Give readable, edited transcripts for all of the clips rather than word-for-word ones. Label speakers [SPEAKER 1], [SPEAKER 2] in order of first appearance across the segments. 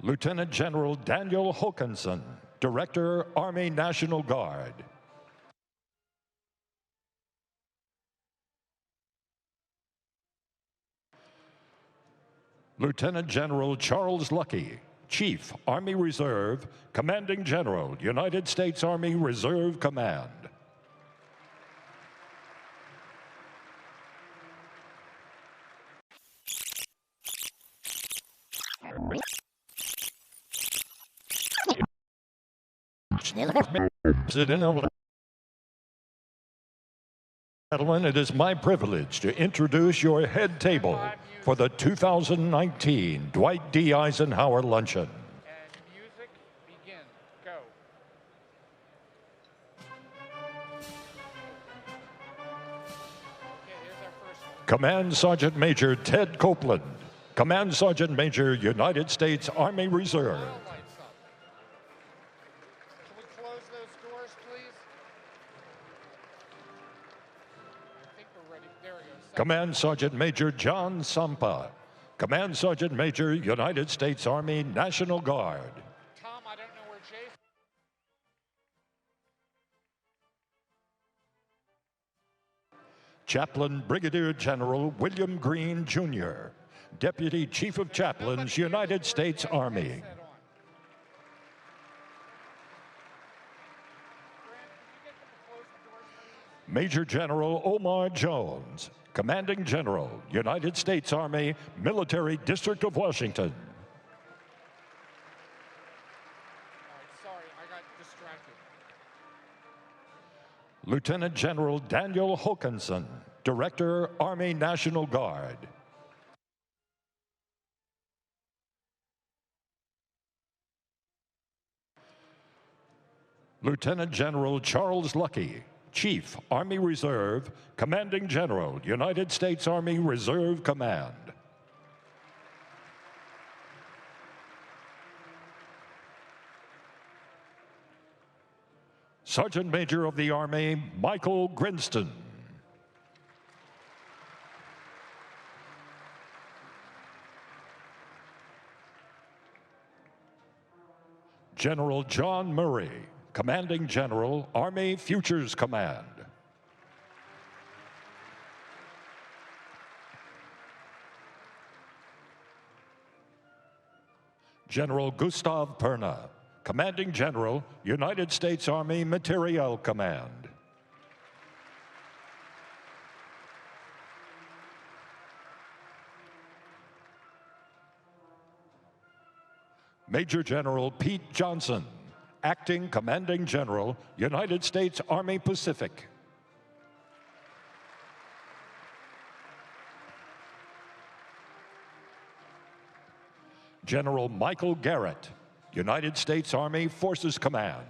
[SPEAKER 1] Lieutenant General Daniel Hokanson, Director, Army National Guard. Lieutenant General Charles Luckey, Chief, Army Reserve, Commanding General, United States Army Reserve Command. Gentlemen, it is my privilege to introduce your head table for the 2019 Dwight D. Eisenhower Luncheon.
[SPEAKER 2] And music begin. Go. Okay, here's our first one.
[SPEAKER 1] Command Sergeant Major Ted Copeland, Command Sergeant Major, United States Army Reserve.
[SPEAKER 2] Lights up. Can we close those doors, please? I think we're ready. There we go.
[SPEAKER 1] Command Sergeant Major John Sampa, Command Sergeant Major, United States Army National Guard.
[SPEAKER 2] Tom, I don't know where Jason.
[SPEAKER 1] Chaplain Brigadier General William Green, Jr., Deputy Chief of Chaplains, United States Army. Major General Omar Jones, Commanding General, United States Army, Military District of Washington.
[SPEAKER 2] Sorry, I got distracted.
[SPEAKER 1] Lieutenant General Daniel Hokanson, Director, Army National Guard. Lieutenant General Charles Luckey, Chief, Army Reserve, Commanding General, United States Army Reserve Command. Sergeant Major of the Army, Michael Grinston. General John Murray, Commanding General, Army Futures Command. General Gustav Perna, Commanding General, United States Army Materiel Command. Major General Pete Johnson, Acting Commanding General, United States Army Pacific. General Michael Garrett, United States Army Forces Command.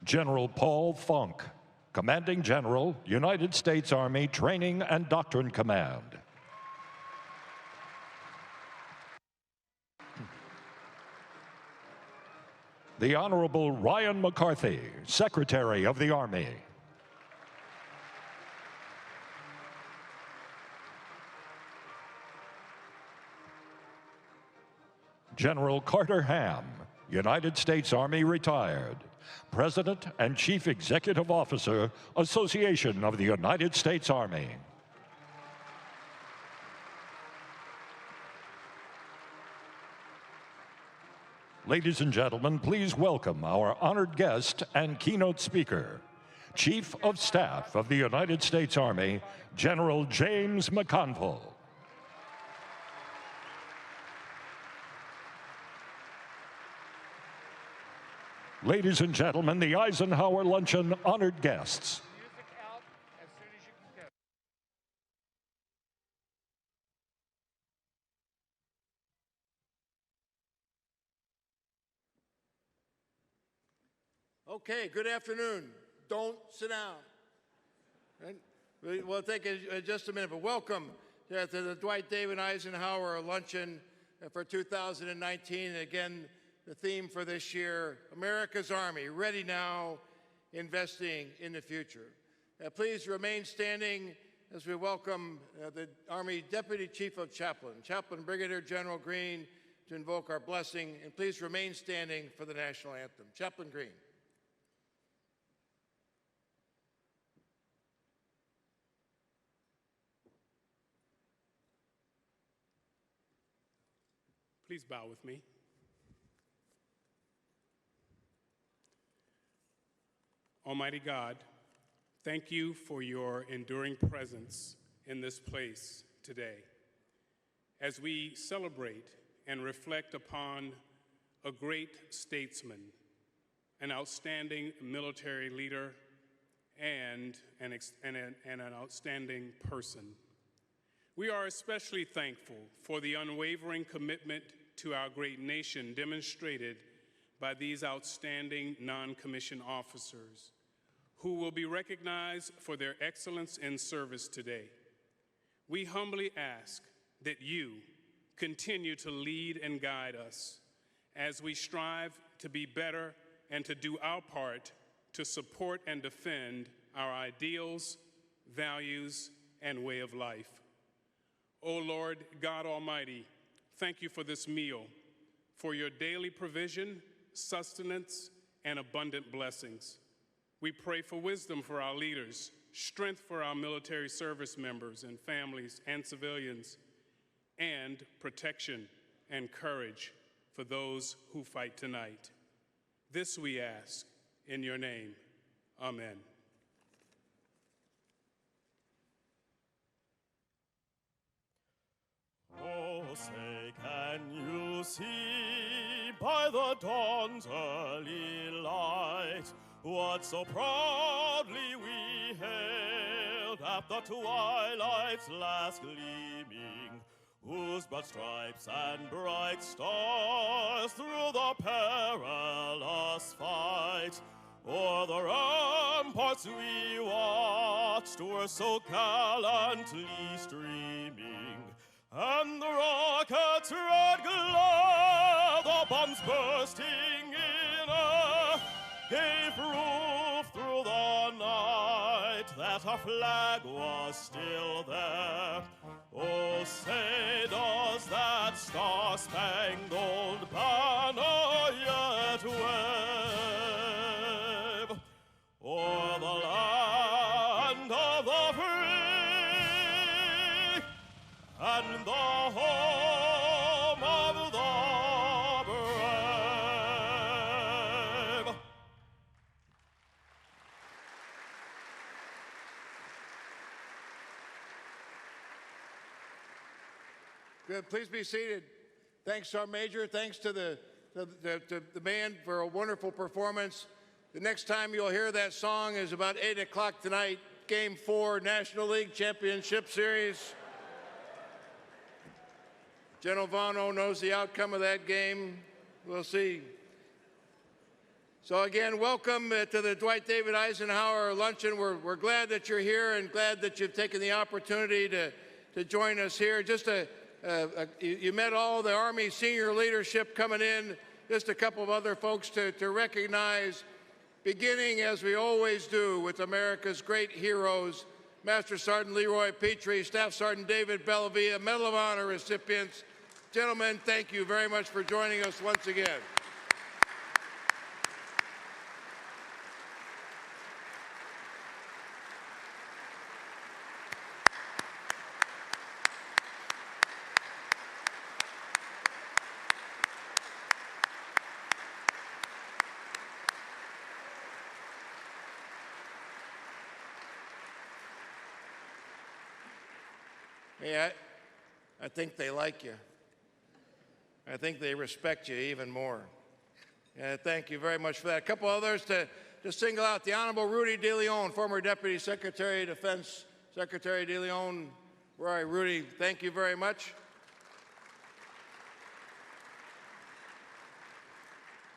[SPEAKER 1] General Paul Funk, Commanding General, United States Army Training and Doctrine Command. The Honorable Ryan McCarthy, Secretary of the Army. General Carter Ham, United States Army retired, President and Chief Executive Officer, Association of the United States Army. Ladies and gentlemen, please welcome our honored guest and keynote speaker, Chief of Staff of the United States Army, General James McConville. Ladies and gentlemen, the Eisenhower Luncheon honored guests.
[SPEAKER 2] Music out as soon as you can go.
[SPEAKER 3] Okay, good afternoon. Don't sit down. Right? We'll take just a minute, but welcome to the Dwight David Eisenhower Luncheon for 2019. Again, the theme for this year, America's Army, ready now, investing in the future. Please remain standing as we welcome the Army Deputy Chief of Chaplain, Chaplain Brigadier General Green, to invoke our blessing. And please remain standing for the national anthem. Chaplain Green.
[SPEAKER 4] Please bow with me. Almighty God, thank you for your enduring presence in this place today. As we celebrate and reflect upon a great statesman, an outstanding military leader, and an outstanding person. We are especially thankful for the unwavering commitment to our great nation demonstrated by these outstanding non-commissioned officers who will be recognized for their excellence in service today. We humbly ask that you continue to lead and guide us as we strive to be better and to do our part to support and defend our ideals, values, and way of life. O Lord God Almighty, thank you for this meal, for your daily provision, sustenance, and abundant blessings. We pray for wisdom for our leaders, strength for our military service members and families and civilians, and protection and courage for those who fight tonight. This we ask in your name. Amen.
[SPEAKER 5] Oh, say, can you see by the dawn's early light what so proudly we hailed at the twilight's last gleaming, whose broad stripes and bright stars through the perilous fight o'er the ramparts we watched were so gallantly streaming, and the rockets' red glare, the bombs bursting in air, gave proof through the night that our flag was still there. Oh, say, does that star-spangled banner yet wave o'er the land of the free and the home of the brave?
[SPEAKER 3] Good. Please be seated. Thanks to our Major. Thanks to the band for a wonderful performance. The next time you'll hear that song is about 8 o'clock tonight, Game 4, National League Championship Series. General Vano knows the outcome of that game. We'll see. So again, welcome to the Dwight David Eisenhower Luncheon. We're glad that you're here and glad that you've taken the opportunity to join us here. You met all the Army senior leadership coming in, just a couple of other folks to recognize, beginning as we always do with America's great heroes, Master Sergeant Leroy Petrie, Staff Sergeant David Bellavia, Medal of Honor recipients. Gentlemen, thank you very much for joining us once again. Hey, I think they like you. I think they respect you even more. Thank you very much for that. A couple others to single out. The Honorable Rudy DeLeon, former Deputy Secretary of Defense. Secretary DeLeon, where are you, Rudy? Thank you very much.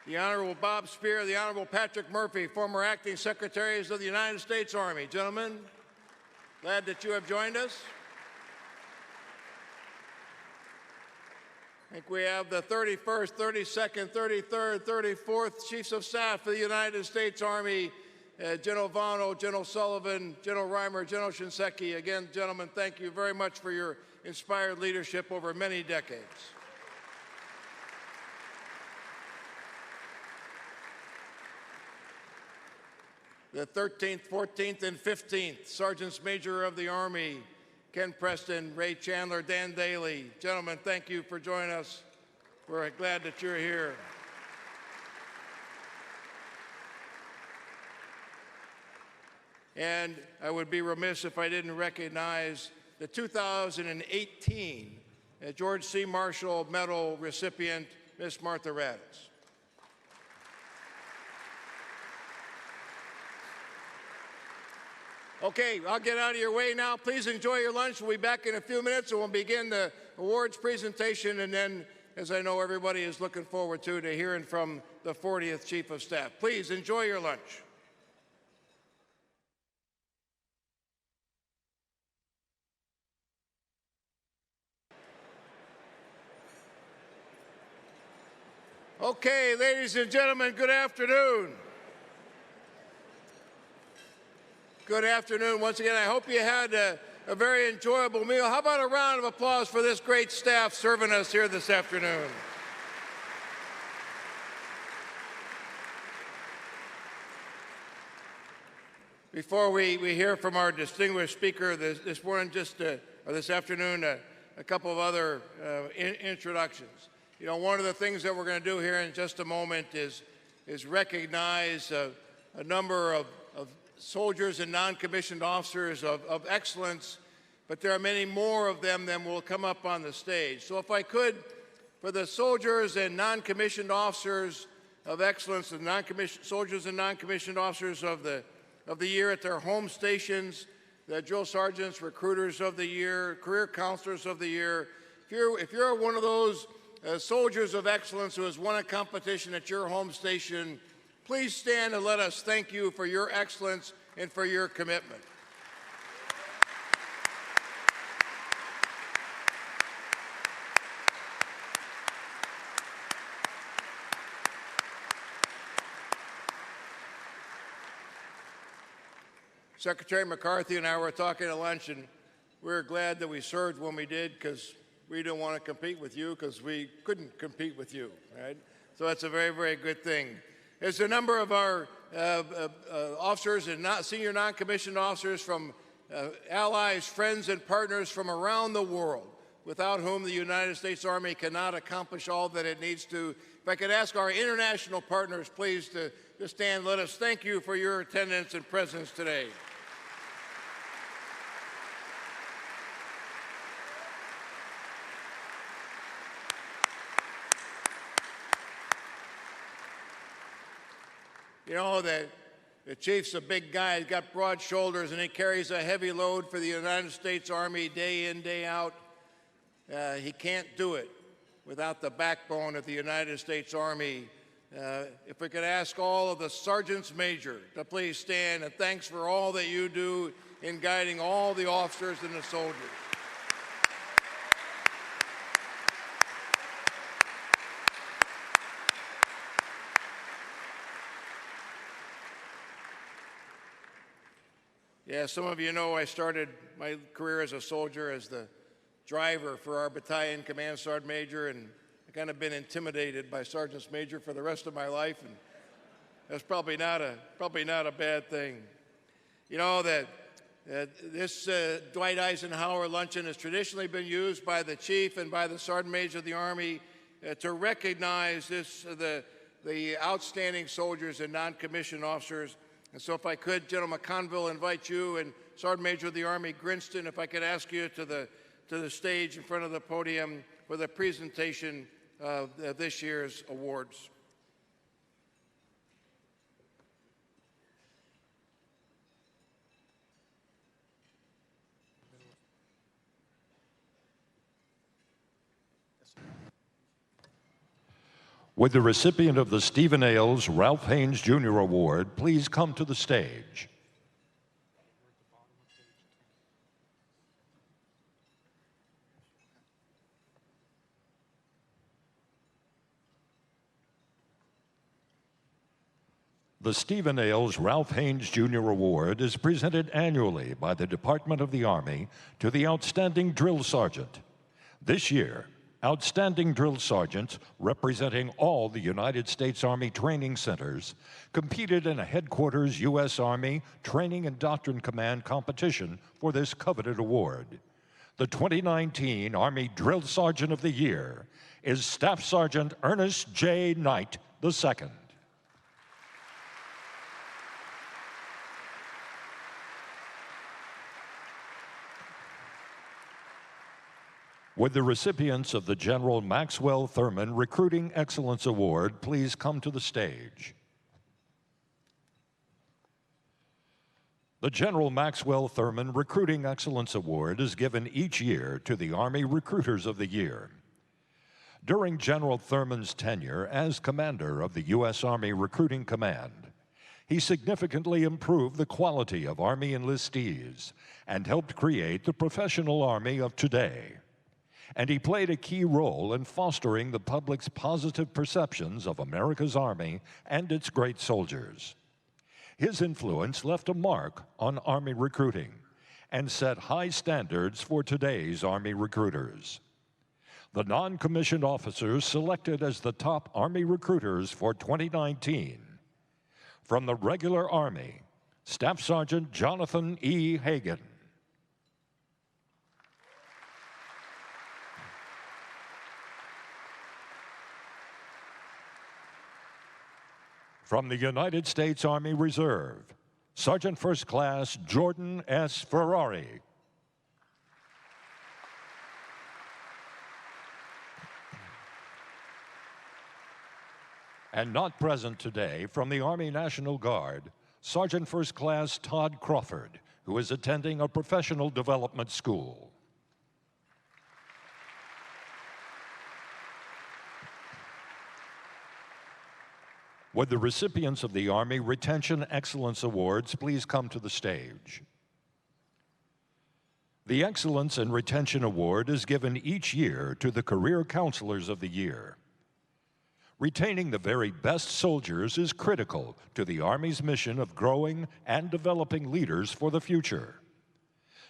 [SPEAKER 3] The Honorable Bob Spear, the Honorable Patrick Murphy, former Acting Secretaries of the United States Army. Gentlemen, glad that you have joined us. I think we have the 31st, 32nd, 33rd, 34th Chiefs of Staff of the United States Army. General Vano, General Sullivan, General Reimer, General Shinseki. Again, gentlemen, thank you very much for your inspired leadership over many decades. The 13th, 14th, and 15th Sergeants Major of the Army, Ken Preston, Ray Chandler, Dan Daly. Gentlemen, thank you for joining us. We're glad that you're here. And I would be remiss if I didn't recognize the 2018 George C. Marshall Medal recipient, Miss Martha Raddatz. Okay, I'll get out of your way now. Please enjoy your lunch. We'll be back in a few minutes and we'll begin the awards presentation, and then, as I know everybody is looking forward to hearing from the 40th Chief of Staff. Please enjoy your lunch. Okay, ladies and gentlemen, good afternoon. Good afternoon once again. I hope you had a very enjoyable meal. How about a round of applause for this great staff serving us here this afternoon? Before we hear from our distinguished speaker this morning, or this afternoon, a couple of other introductions. You know, one of the things that we're going to do here in just a moment is recognize a number of soldiers and non-commissioned officers of excellence, but there are many more of them than will come up on the stage. So if I could, for the soldiers and non-commissioned officers of excellence, the soldiers and non-commissioned officers of the year at their home stations, the drill sergeants, recruiters of the year, career counselors of the year, if you're one of those soldiers of excellence who has won a competition at your home station, please stand and let us thank you for your excellence and for your commitment. Secretary McCarthy and I were talking at lunch, and we were glad that we served when we did, because we didn't want to compete with you because we couldn't compete with you, right? So that's a very, very good thing. There's a number of our officers and senior non-commissioned officers from allies, friends, and partners from around the world, without whom the United States Army cannot accomplish all that it needs to. If I could ask our international partners, please, to stand. Let us thank you for your attendance and presence today. You know that the chief's a big guy. He's got broad shoulders, and he carries a heavy load for the United States Army day in, day out. He can't do it without the backbone of the United States Army. If we could ask all of the sergeants major to please stand, and thanks for all that you do in guiding all the officers and the soldiers. Yeah, some of you know I started my career as a soldier as the driver for our battalion command sergeant major, and I kind of been intimidated by sergeants major for the rest of my life, and that's probably not a bad thing. You know that this Dwight Eisenhower Luncheon has traditionally been used by the chief and by the sergeant major of the Army to recognize the outstanding soldiers and non-commissioned officers. And so if I could, General McConville, invite you, and Sergeant Major of the Army Grinston, if I could ask you to the stage in front of the podium for the presentation of this year's awards.
[SPEAKER 1] Would the recipient of the Stephen Ailes Ralph Haynes Jr. Award please come to the stage? The Stephen Ailes Ralph Haynes Jr. Award is presented annually by the Department of the Army to the outstanding drill sergeant. This year, outstanding drill sergeants representing all the United States Army training centers competed in a headquarters U.S. Army Training and Doctrine Command competition for this coveted award. The 2019 Army Drill Sergeant of the Year is Staff Sergeant Ernest J. Knight II. Would the recipients of the General Maxwell Thurman Recruiting Excellence Award please come to the stage? The General Maxwell Thurman Recruiting Excellence Award is given each year to the Army Recruiters of the Year. During General Thurman's tenure as commander of the U.S. Army Recruiting Command, he significantly improved the quality of Army enlistees and helped create the professional Army of today. And he played a key role in fostering the public's positive perceptions of America's Army and its great soldiers. His influence left a mark on Army recruiting and set high standards for today's Army recruiters. The non-commissioned officers selected as the top Army recruiters for 2019. From the regular Army, Staff Sergeant Jonathan E. Hagan. From the United States Army Reserve, Sergeant First Class Jordan S. Ferrari. And not present today, from the Army National Guard, Sergeant First Class Todd Crawford, who is attending a professional development school. Would the recipients of the Army Retention Excellence Awards please come to the stage? The Excellence in Retention Award is given each year to the Career Counselors of the Year. Retaining the very best soldiers is critical to the Army's mission of growing and developing leaders for the future.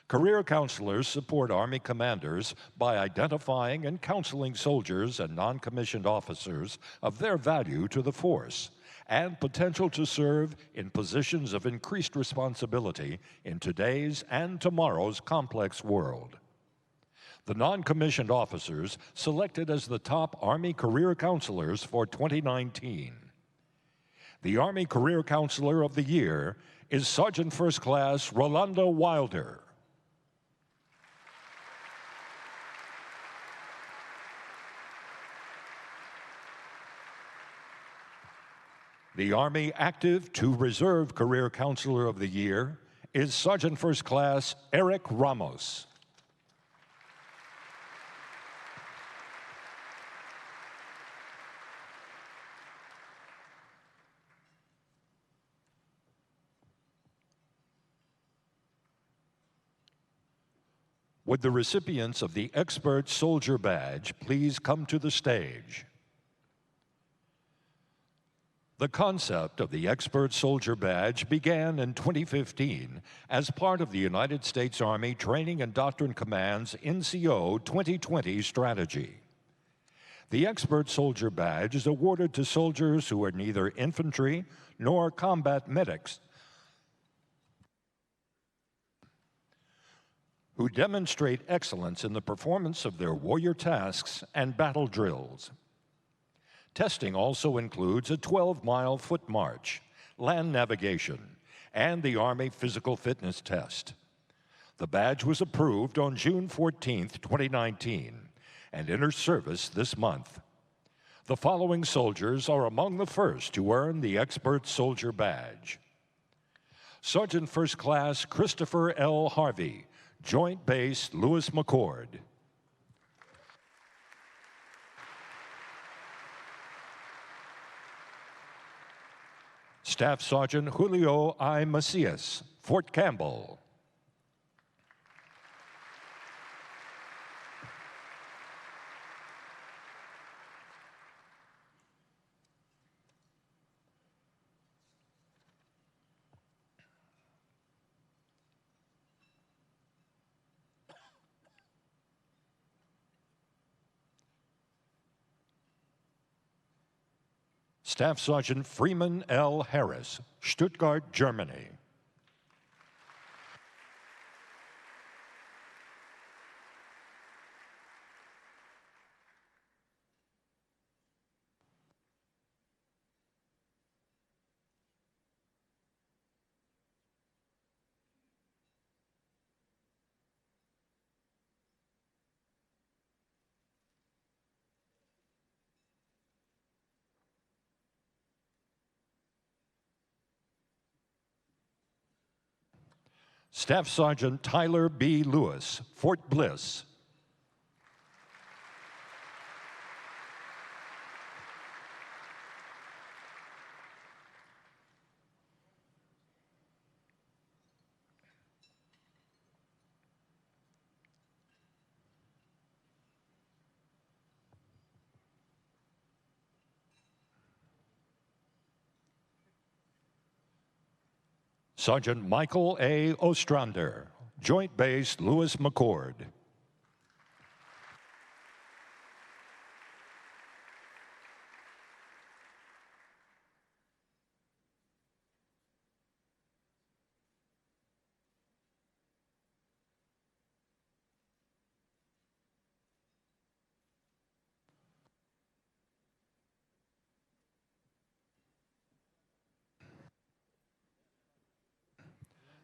[SPEAKER 1] Career counselors support Army commanders by identifying and counseling soldiers and non-commissioned officers of their value to the force and potential to serve in positions of increased responsibility in today's and tomorrow's complex world. The non-commissioned officers selected as the top Army Career Counselors for 2019. The Army Career Counselor of the Year is Sergeant First Class Rolanda Wilder. The Army Active to Reserve Career Counselor of the Year is Sergeant First Class Eric Ramos. Would the recipients of the Expert Soldier Badge please come to the stage? The concept of the Expert Soldier Badge began in 2015 as part of the United States Army Training and Doctrine Command's NCO 2020 strategy. The Expert Soldier Badge is awarded to soldiers who are neither infantry nor combat medics, who demonstrate excellence in the performance of their warrior tasks and battle drills. Testing also includes a 12-mile foot march, land navigation, and the Army Physical Fitness Test. The badge was approved on June 14, 2019, and enters service this month. The following soldiers are among the first to earn the Expert Soldier Badge. Sergeant First Class Christopher L. Harvey, Joint Base Lewis McCord. Staff Sergeant Julio I. Macias, Fort Campbell. Staff Sergeant Freeman L. Harris, Stuttgart, Germany. Staff Sergeant Tyler B. Lewis, Fort Bliss. Sergeant Michael A. Ostrander, Joint Base Lewis McCord.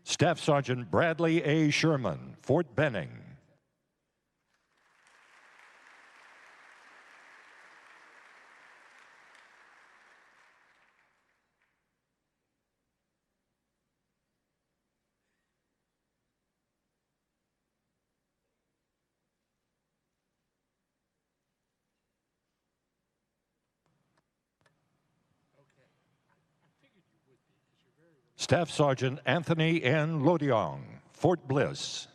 [SPEAKER 1] Staff Sergeant Bradley A. Sherman, Fort Benning. Staff Sergeant Anthony N. Lodiong, Fort Bliss.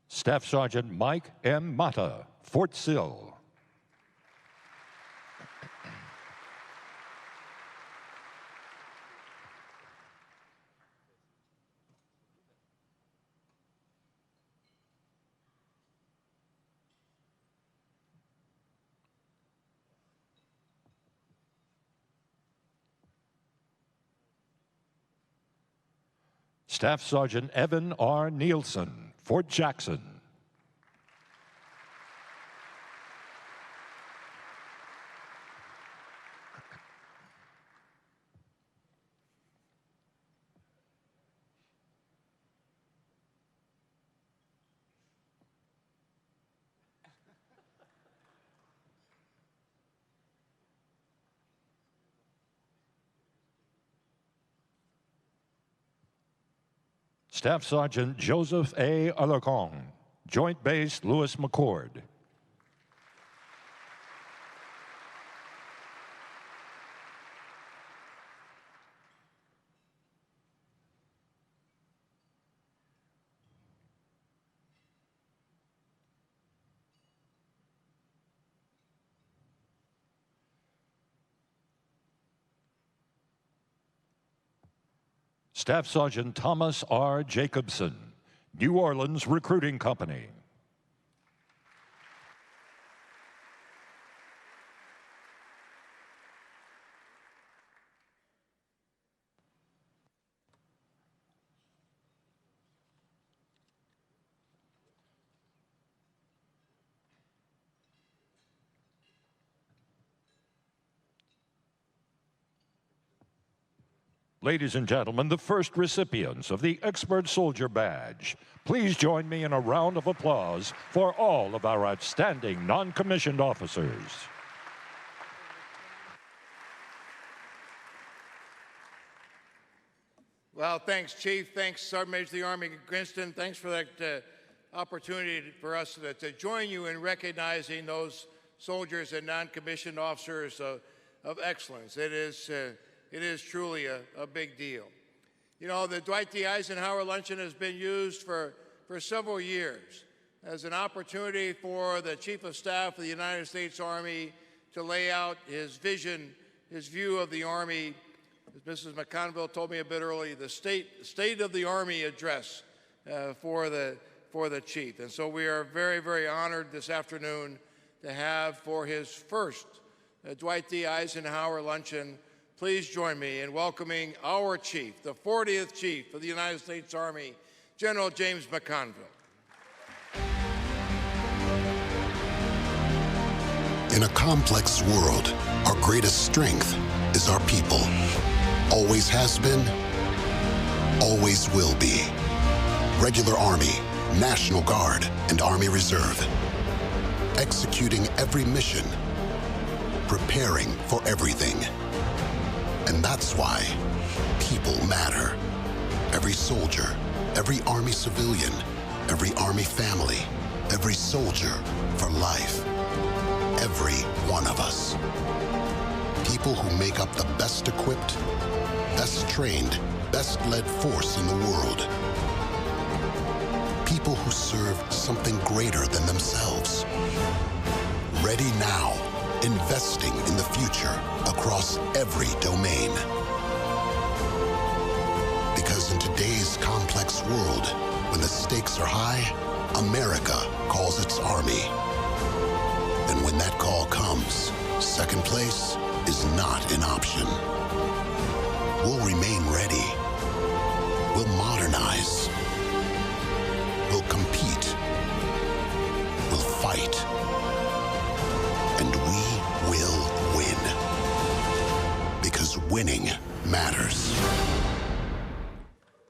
[SPEAKER 1] Staff Sergeant Mike M. Mata, Fort Sill. Staff Sergeant Evan R. Nielsen, Fort Jackson. Staff Sergeant Joseph A. Alarcon, Joint Base Lewis McCord. Staff Sergeant Thomas R. Jacobson, New Orleans Recruiting Company. Ladies and gentlemen, the first recipients of the Expert Soldier Badge. Please join me in a round of applause for all of our outstanding non-commissioned officers.
[SPEAKER 3] Well, thanks, Chief. Thanks, Sergeant Major of the Army Grinston. Thanks for that opportunity for us to join you in recognizing those soldiers and non-commissioned officers of excellence. It is truly a big deal. You know, the Dwight D. Eisenhower Luncheon has been used for for several years as an opportunity for the Chief of Staff of the United States Army to lay out his vision, his view of the Army. As Mrs. McConville told me a bit early, the State of the Army address for the Chief. And so we are very, very honored this afternoon to have for his first Dwight D. Eisenhower Luncheon. Please join me in welcoming our Chief, the 40th Chief of the United States Army, General James McConville.
[SPEAKER 6] In a complex world, our greatest strength is our people. Always has been, always will be. Regular Army, National Guard, and Army Reserve. Executing every mission, preparing for everything. And that's why people matter. Every soldier, every Army civilian, every Army family, every soldier for life. Every one of us. People who make up the best equipped, best trained, best led force in the world. People who serve something greater than themselves. Ready now, investing in the future across every domain. Because in today's complex world, when the stakes are high, America calls its Army. And when that call comes, second place is not an option. We'll remain ready. We'll modernize. We'll compete. We'll fight. And we will win. Because winning matters.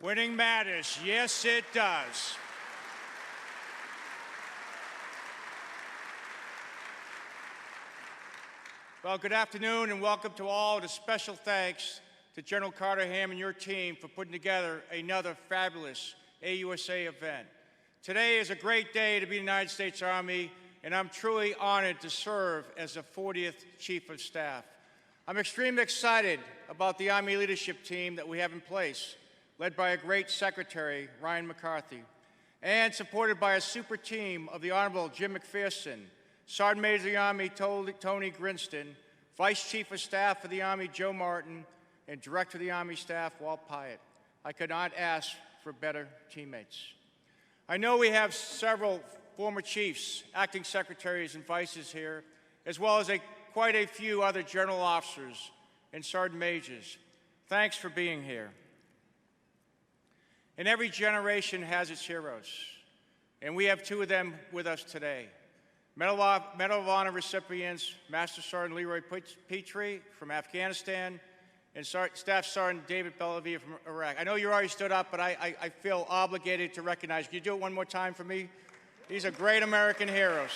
[SPEAKER 2] Winning matters. Yes, it does. Well, good afternoon and welcome to all. And a special thanks to General Carter Ham and your team for putting together another fabulous AUSA event. Today is a great day to be in the United States Army, and I'm truly honored to serve as the 40th Chief of Staff. I'm extremely excited about the Army leadership team that we have in place, led by a great Secretary, Ryan McCarthy, and supported by a super team of the Honorable Jim McPherson, Sergeant Major of the Army Tony Grinston, Vice Chief of Staff for the Army Joe Martin, and Director of the Army Staff Walt Pyatt. I could not ask for better teammates. I know we have several former chiefs, acting secretaries, and vices here, as well as quite a few other general officers and sergeant majors. Thanks for being here. And every generation has its heroes, and we have two of them with us today. Medal of Honor recipients, Master Sergeant Leroy Petrie from Afghanistan, and Staff Sergeant David Bellavia from Iraq. I know you already stood up, but I feel obligated to recognize. Can you do it one more time for me? These are great American heroes.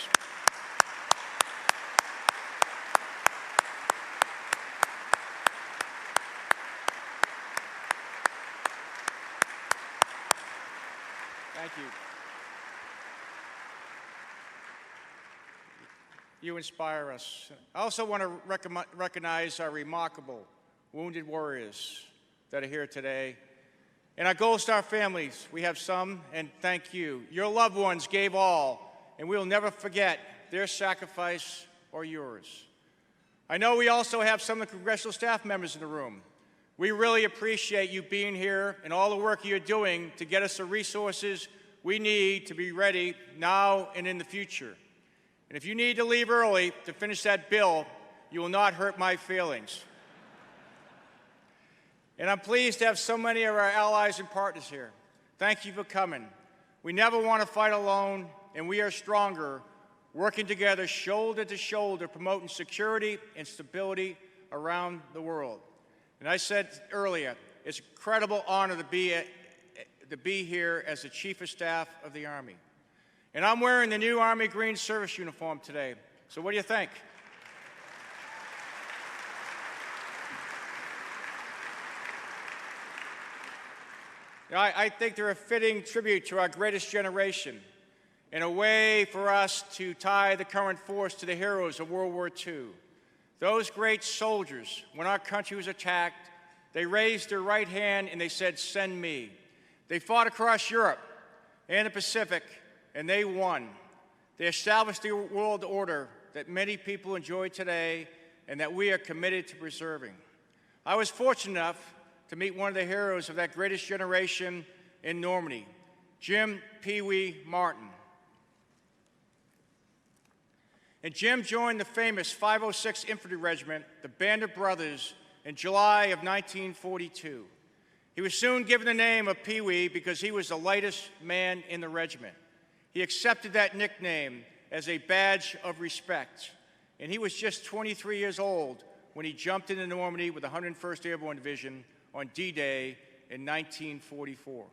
[SPEAKER 2] Thank you. You inspire us. I also want to recognize our remarkable wounded warriors that are here today. And our Gold Star families, we have some, and thank you. Your loved ones gave all, and we will never forget their sacrifice or yours. I know we also have some of the congressional staff members in the room. We really appreciate you being here and all the work you're doing to get us the resources we need to be ready now and in the future. And if you need to leave early to finish that bill, you will not hurt my feelings. And I'm pleased to have so many of our allies and partners here. Thank you for coming. We never want to fight alone, and we are stronger, working together shoulder to shoulder, promoting security and stability around the world. And I said earlier, it's an incredible honor to be here as the Chief of Staff of the Army. And I'm wearing the new Army Green Service uniform today. So what do you think? I think they're a fitting tribute to our greatest generation and a way for us to tie the current force to the heroes of World War II. Those great soldiers, when our country was attacked, they raised their right hand and they said, "Send me." They fought across Europe. and the Pacific, and they won. They established the world order that many people enjoy today and that we are committed to preserving. I was fortunate enough to meet one of the heroes of that greatest generation in Normandy, Jim Pee Wee Martin. And Jim joined the famous 506 Infantry Regiment, the Band of Brothers, in July of 1942. He was soon given the name of Pee Wee because he was the lightest man in the regiment. He accepted that nickname as a badge of respect, and he was just 23 years old when he jumped into Normandy with the 101st Airborne Division on D-Day in 1944.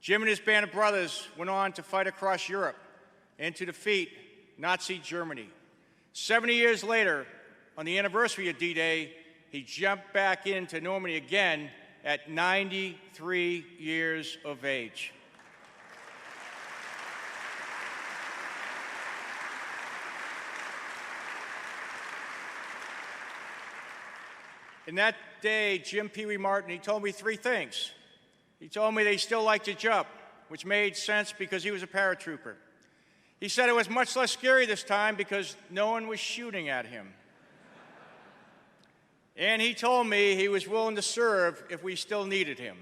[SPEAKER 2] Jim and his band of brothers went on to fight across Europe and to defeat Nazi Germany. 70 years later, on the anniversary of D-Day, he jumped back into Normandy again at 93 years of age. And that day, Jim Pee Wee Martin, he told me three things. He told me that he still liked to jump, which made sense because he was a paratrooper. He said it was much less scary this time because no one was shooting at him. And he told me he was willing to serve if we still needed him.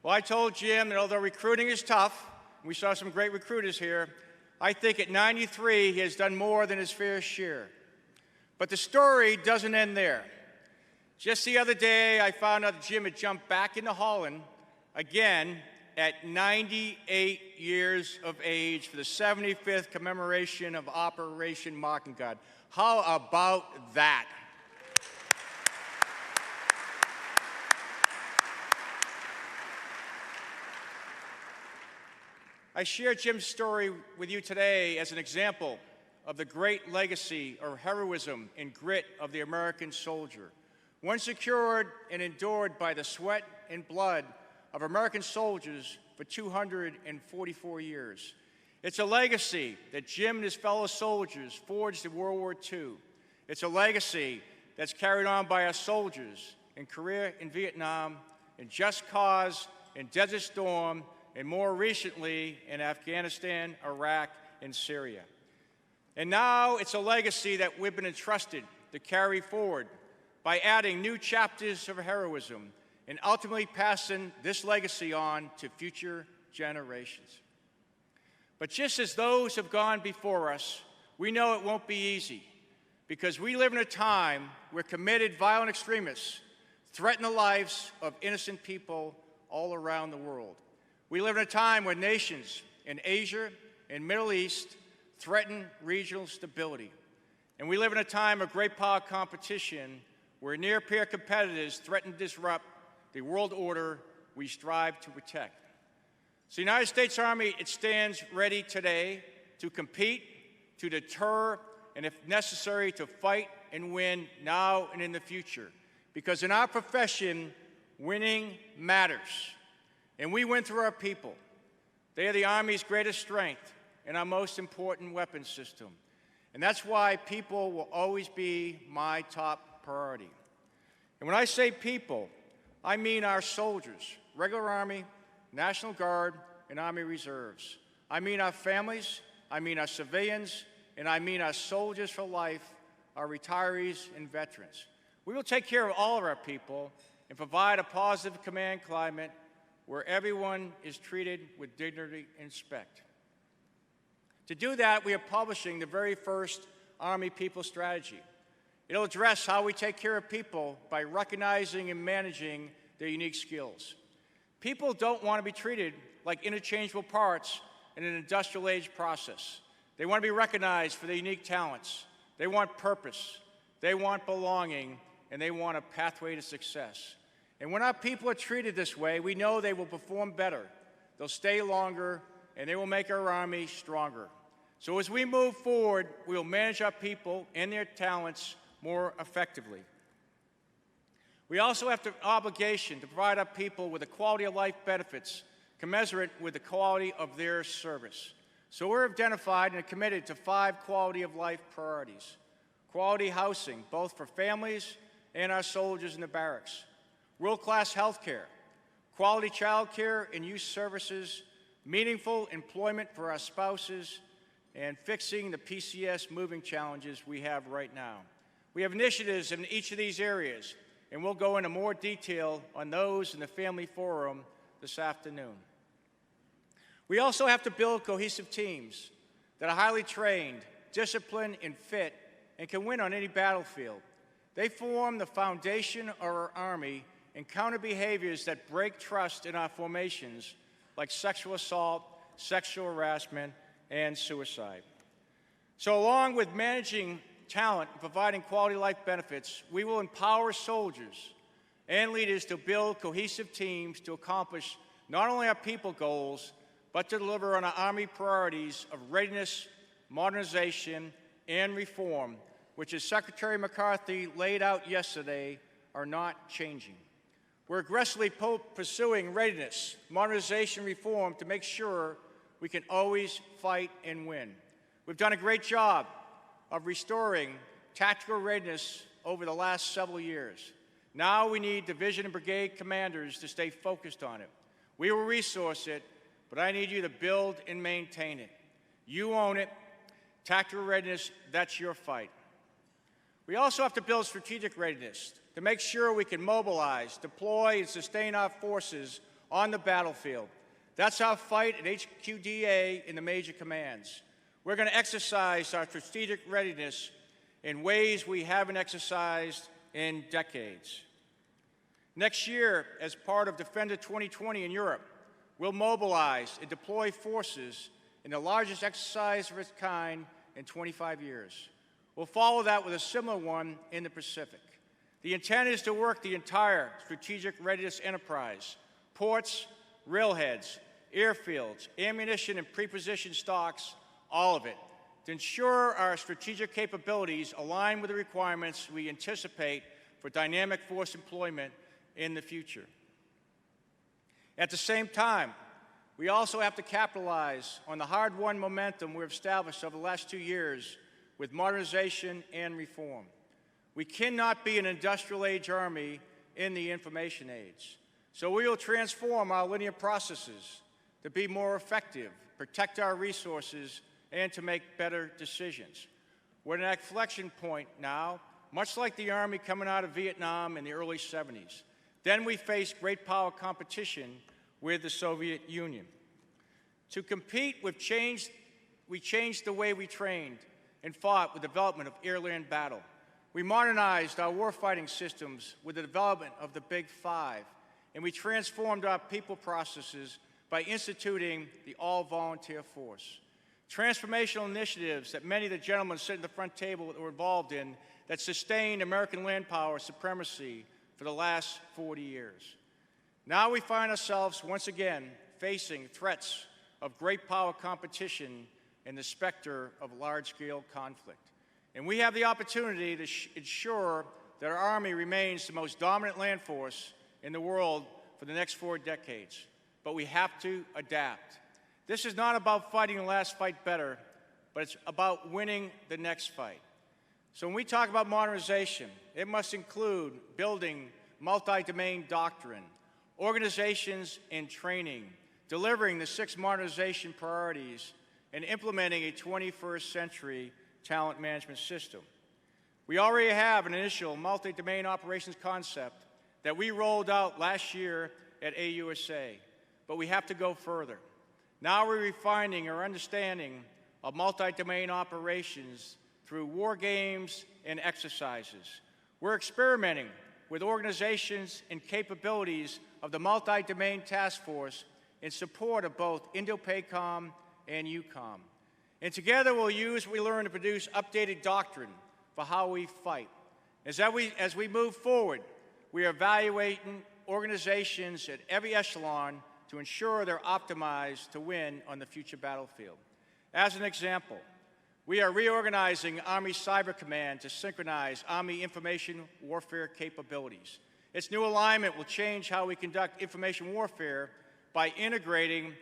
[SPEAKER 2] Well, I told Jim that although recruiting is tough, we saw some great recruiters here, I think at 93 he has done more than his fair share. But the story doesn't end there. Just the other day, I found out that Jim had jumped back into Holland again at 98 years of age for the 75th commemoration of Operation Mockingbird. How about that? I share Jim's story with you today as an example of the great legacy or heroism and grit of the American soldier, one secured and endured by the sweat and blood of American soldiers for 244 years. It's a legacy that Jim and his fellow soldiers forged in World War II. It's a legacy that's carried on by our soldiers in Korea and Vietnam, in Just Cause, in Desert Storm, and more recently in Afghanistan, Iraq, and Syria. And now it's a legacy that we've been entrusted to carry forward by adding new chapters of heroism and ultimately passing this legacy on to future generations. But just as those have gone before us, we know it won't be easy because we live in a time where committed violent extremists threaten the lives of innocent people all around the world. We live in a time where nations in Asia and Middle East threaten regional stability. And we live in a time of great power competition where near-peer competitors threaten to disrupt the world order we strive to protect. So the United States Army, it stands ready today to compete, to deter, and if necessary, to fight and win now and in the future. Because in our profession, winning matters. And we win through our people. They are the Army's greatest strength and our most important weapons system. And that's why people will always be my top priority. And when I say people, I mean our soldiers, regular Army, National Guard, and Army Reserves. I mean our families, I mean our civilians, and I mean our soldiers for life, our retirees and veterans. We will take care of all of our people and provide a positive command climate where everyone is treated with dignity and respect. To do that, we are publishing the very first Army People Strategy. It'll address how we take care of people by recognizing and managing their unique skills. People don't want to be treated like interchangeable parts in an industrial age process. They want to be recognized for their unique talents. They want purpose. They want belonging, and they want a pathway to success. And when our people are treated this way, we know they will perform better, they'll stay longer, and they will make our Army stronger. So as we move forward, we will manage our people and their talents more effectively. We also have the obligation to provide our people with the quality of life benefits commensurate with the quality of their service. So we're identified and committed to 5 quality of life priorities. Quality housing, both for families and our soldiers in the barracks. World-class health care, quality child care and youth services, meaningful employment for our spouses, and fixing the PCS moving challenges we have right now. We have initiatives in each of these areas, and we'll go into more detail on those in the Family Forum this afternoon. We also have to build cohesive teams that are highly trained, disciplined, and fit, and can win on any battlefield. They form the foundation of our Army and counter behaviors that break trust in our formations, like sexual assault, sexual harassment, and suicide. So along with managing talent and providing quality life benefits, we will empower soldiers and leaders to build cohesive teams to accomplish not only our people goals, but to deliver on our Army priorities of readiness, modernization, and reform, which, as Secretary McCarthy laid out yesterday, are not changing. We're aggressively pursuing readiness, modernization, reform to make sure we can always fight and win. We've done a great job of restoring tactical readiness over the last several years. Now we need division and brigade commanders to stay focused on it. We will resource it, but I need you to build and maintain it. You own it. Tactical readiness, that's your fight. We also have to build strategic readiness to make sure we can mobilize, deploy, and sustain our forces on the battlefield. That's our fight at HQDA in the major commands. We're going to exercise our strategic readiness in ways we haven't exercised in decades. Next year, as part of Defender 2020 in Europe, we'll mobilize and deploy forces in the largest exercise of its kind in 25 years. We'll follow that with a similar one in the Pacific. The intent is to work the entire strategic readiness enterprise, ports, railheads, airfields, ammunition and pre-positioned stocks, all of it, to ensure our strategic capabilities align with the requirements we anticipate for dynamic force employment in the future. At the same time, we also have to capitalize on the hard-won momentum we've established over the last 2 years with modernization and reform. We cannot be an industrial age Army in the information age. So we will transform our linear processes to be more effective, protect our resources, and to make better decisions. We're at an inflection point now, much like the Army coming out of Vietnam in the early 70s. Then we faced great power competition with the Soviet Union. To compete, we changed the way we trained and fought with the development of air-land battle. We modernized our warfighting systems with the development of the Big Five, and we transformed our people processes by instituting the all-volunteer force. Transformational initiatives that many of the gentlemen sitting at the front table were involved in that sustained American land power supremacy for the last 40 years. Now we find ourselves once again facing threats of great power competition and the specter of large-scale conflict. And we have the opportunity to ensure that our Army remains the most dominant land force in the world for the next 4 decades. But we have to adapt. This is not about fighting the last fight better, but it's about winning the next fight. So when we talk about modernization, it must include building multi-domain doctrine, organizations and training, delivering the 6 modernization priorities, and implementing a 21st century talent management system. We already have an initial multi-domain operations concept that we rolled out last year at AUSA, but we have to go further. Now we're refining our understanding of multi-domain operations through war games and exercises. We're experimenting with organizations and capabilities of the multi-domain task force in support of both INDOPACOM and EUCOM. And together we'll use what we learn to produce updated doctrine for how we fight. As we move forward, we are evaluating organizations at every echelon to ensure they're optimized to win on the future battlefield. As an example, we are reorganizing Army Cyber Command to synchronize Army information warfare capabilities. Its new alignment will change how we conduct information warfare by integrating,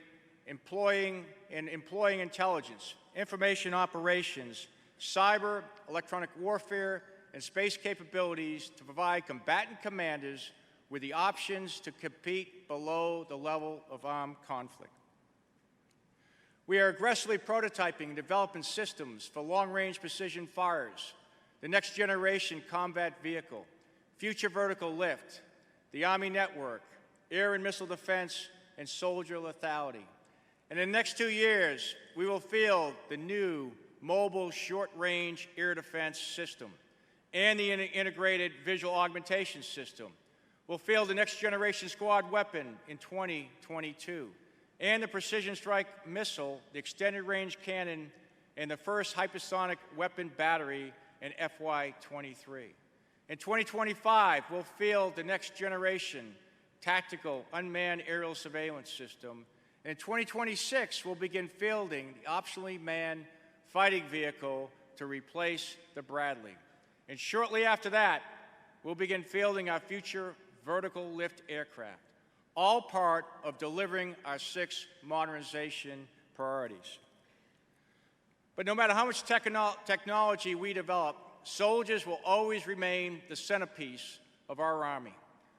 [SPEAKER 2] employing intelligence, information operations, cyber, electronic warfare, and space capabilities to provide combatant commanders with the options to compete below the level of armed conflict. We are aggressively prototyping and developing systems for long-range precision fires, the next generation combat vehicle, future vertical lift, the Army network, air and missile defense, and soldier lethality. And in the next 2 years, we will field the new mobile short-range air defense system and the integrated visual augmentation system. We'll field the next generation squad weapon in 2022, and the precision strike missile, the extended range cannon, and the first hypersonic weapon battery in FY23. In 2025, we'll field the next generation tactical unmanned aerial surveillance system. And in 2026, we'll begin fielding the optionally manned fighting vehicle to replace the Bradley. And shortly after that, we'll begin fielding our future vertical lift aircraft, all part of delivering our 6 modernization priorities. But no matter how much technology we develop, soldiers will always remain the centerpiece of our Army.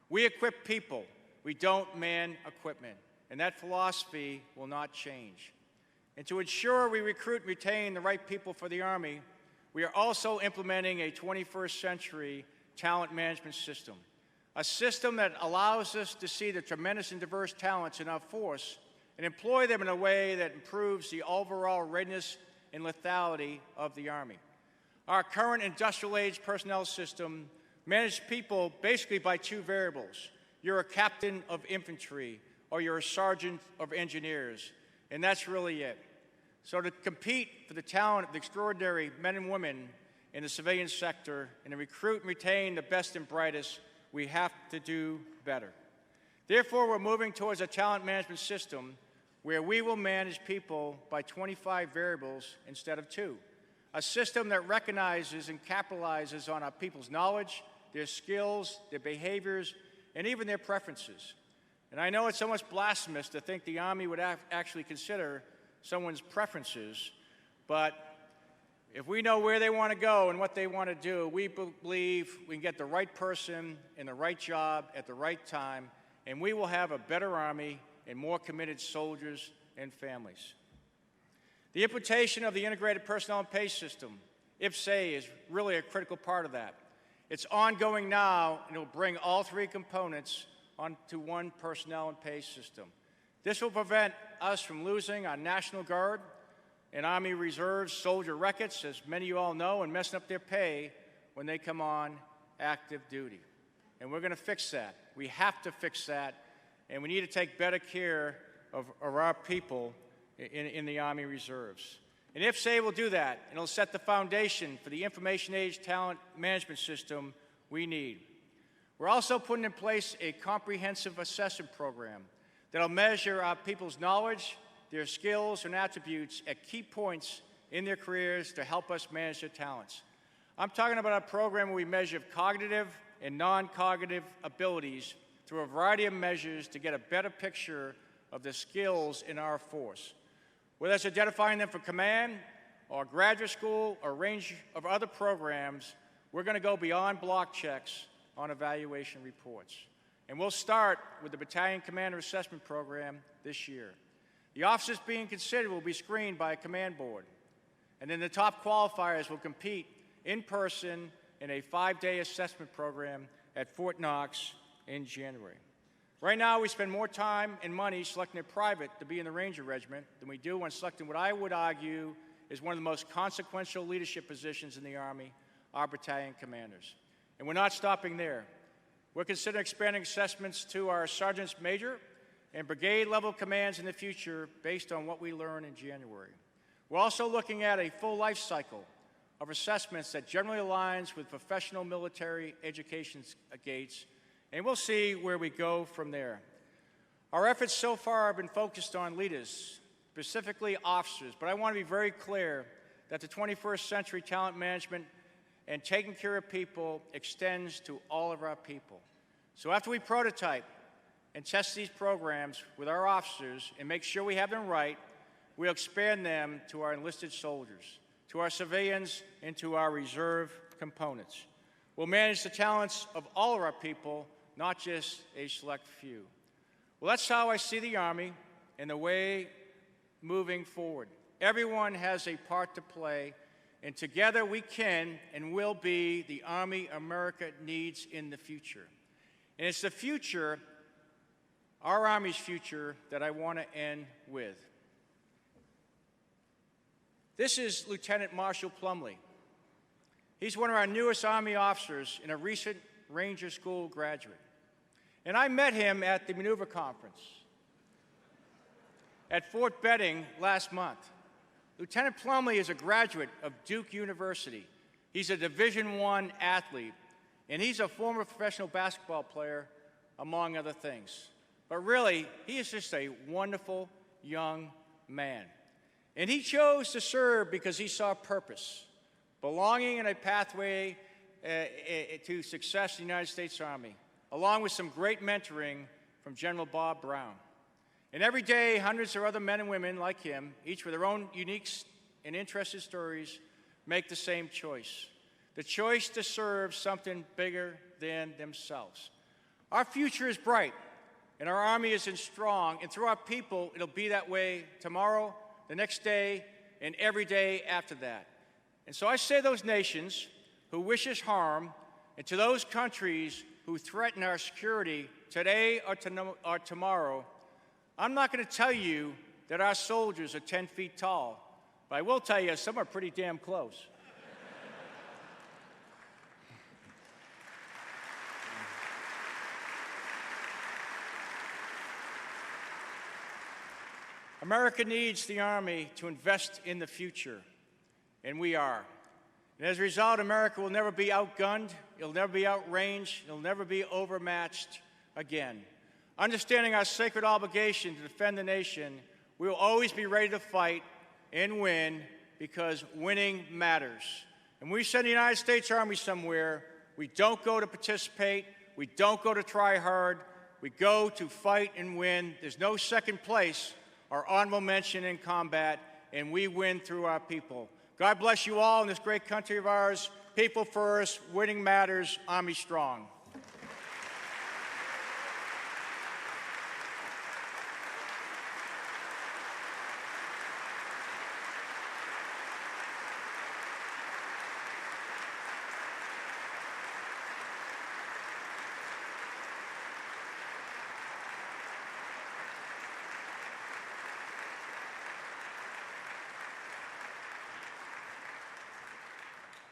[SPEAKER 2] We equip people, we don't man equipment, and that philosophy will not change. And to ensure we recruit and retain the right people for the Army, we are also implementing a 21st century talent management system, a system that allows us to see the tremendous and diverse talents in our force and employ them in a way that improves the overall readiness and lethality of the Army. Our current industrial age personnel system manages people basically by 2 variables. You're a captain of infantry or you're a sergeant of engineers, and that's really it. So to compete for the talent of the extraordinary men and women in the civilian sector and to recruit and retain the best and brightest, we have to do better. Therefore, we're moving towards a talent management system where we will manage people by 25 variables instead of 2. A system that recognizes and capitalizes on our people's knowledge, their skills, their behaviors, and even their preferences. And I know it's almost blasphemous to think the Army would actually consider someone's preferences, but if we know where they want to go and what they want to do, we believe we can get the right person in the right job at the right time, and we will have a better Army and more committed soldiers and families. The implementation of the Integrated Personnel and Pay System, IPSA, is really a critical part of that. It's ongoing now, and it will bring all 3 components onto one personnel and pay system. This will prevent us from losing our National Guard and Army Reserve soldier records, as many of you all know, and messing up their pay when they come on active duty. And we're going to fix that. We have to fix that, and we need to take better care of our people in the Army Reserves. And IPSA will do that, and it'll set the foundation for the information age talent management system we need. We're also putting in place a comprehensive assessment program that'll measure our people's knowledge, their skills and attributes at key points in their careers to help us manage their talents. I'm talking about a program where we measure cognitive and non-cognitive abilities through a variety of measures to get a better picture of the skills in our force. Whether it's identifying them for command or graduate school or a range of other programs, we're going to go beyond block checks on evaluation reports. And we'll start with the Battalion Commander Assessment Program this year. The officers being considered will be screened by a command board. And then the top qualifiers will compete in person in a 5-day assessment program at Fort Knox in January. Right now, we spend more time and money selecting a private to be in the Ranger Regiment than we do on selecting what I would argue is one of the most consequential leadership positions in the Army, our battalion commanders. And we're not stopping there. We're considering expanding assessments to our sergeants major and brigade-level commands in the future based on what we learn in January. We're also looking at a full life cycle of assessments that generally aligns with professional military education gates, and we'll see where we go from there. Our efforts so far have been focused on leaders, specifically officers, but I want to be very clear that the 21st century talent management and taking care of people extends to all of our people. So after we prototype and test these programs with our officers and make sure we have them right, we'll expand them to our enlisted soldiers, to our civilians, and to our reserve components. We'll manage the talents of all of our people, not just a select few. Well, that's how I see the Army and the way moving forward. Everyone has a part to play, and together we can and will be the Army America needs in the future. And it's the future, our Army's future, that I want to end with. This is Lieutenant Marshal Plumley. He's one of our newest Army officers and a recent Ranger School graduate. And I met him at the Maneuver Conference at Fort Benning last month. Lieutenant Plumley is a graduate of Duke University. He's a Division I athlete, and he's a former professional basketball player, among other things. But really, he is just a wonderful young man. And he chose to serve because he saw purpose, belonging in a pathway to success in the United States Army, along with some great mentoring from General Bob Brown. And every day, hundreds of other men and women like him, each with their own unique and interesting stories, make the same choice. The choice to serve something bigger than themselves. Our future is bright, and our Army is strong, and through our people, it'll be that way tomorrow, the next day, and every day after that. And so I say to those nations who wish us harm, and to those countries who threaten our security today or tomorrow, I'm not going to tell you that our soldiers are 10 feet tall, but I will tell you some are pretty damn close. America needs the Army to invest in the future, and we are. And as a result, America will never be outgunned, it'll never be outranged, it'll never be overmatched again. Understanding our sacred obligation to defend the nation, we will always be ready to fight and win because winning matters. And when we send the United States Army somewhere, we don't go to participate, we don't go to try hard, we go to fight and win. There's no second place or honorable mention in combat, and we win through our people. God bless you all in this great country of ours. People first, winning matters, Army strong.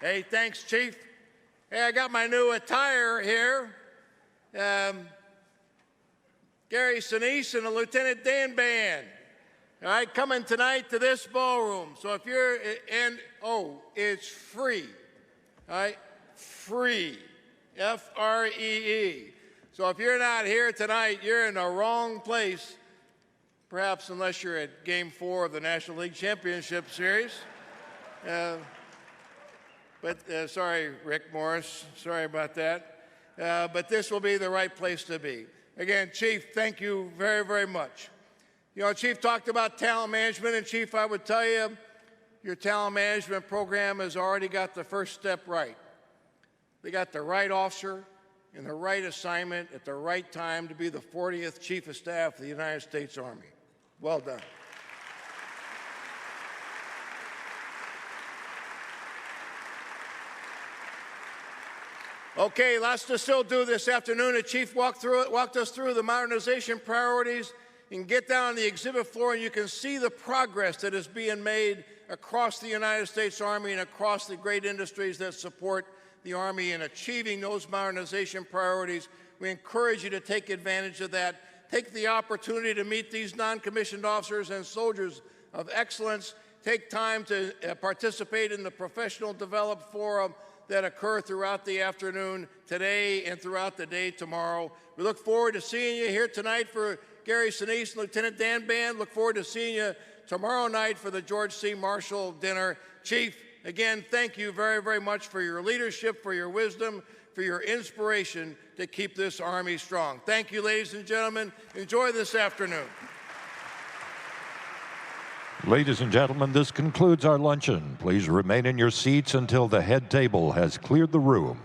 [SPEAKER 3] Hey, thanks, Chief. Hey, I got my new attire here. Gary Sinise and the Lieutenant Dan Band. All right, coming tonight to this ballroom. So if you're, it's free. All right, free. F-R-E-E. So if you're not here tonight, you're in the wrong place. Perhaps unless you're at Game 4 of the National League Championship Series. Sorry, Rick Morris, sorry about that. But this will be the right place to be. Again, Chief, thank you very, very much. You know, Chief talked about talent management, and Chief, I would tell you, your talent management program has already got the first step right. They got the right officer in the right assignment at the right time to be the 40th Chief of Staff of the United States Army. Well done. Okay, lots to still do this afternoon. The Chief walked us through the modernization priorities. You can get down on the exhibit floor and you can see the progress that is being made across the United States Army and across the great industries that support the Army in achieving those modernization priorities. We encourage you to take advantage of that. Take the opportunity to meet these non-commissioned officers and soldiers of excellence. Take time to participate in the professional development forum that occur throughout the afternoon today and throughout the day tomorrow. We look forward to seeing you here tonight for Gary Sinise and Lieutenant Dan Band. Look forward to seeing you tomorrow night for the George C. Marshall dinner. Chief, again, thank you very, very much for your leadership, for your wisdom, for your inspiration to keep this Army strong. Thank you, ladies and gentlemen. Enjoy this afternoon.
[SPEAKER 1] Ladies and gentlemen, this concludes our luncheon. Please remain in your seats until the head table has cleared the room.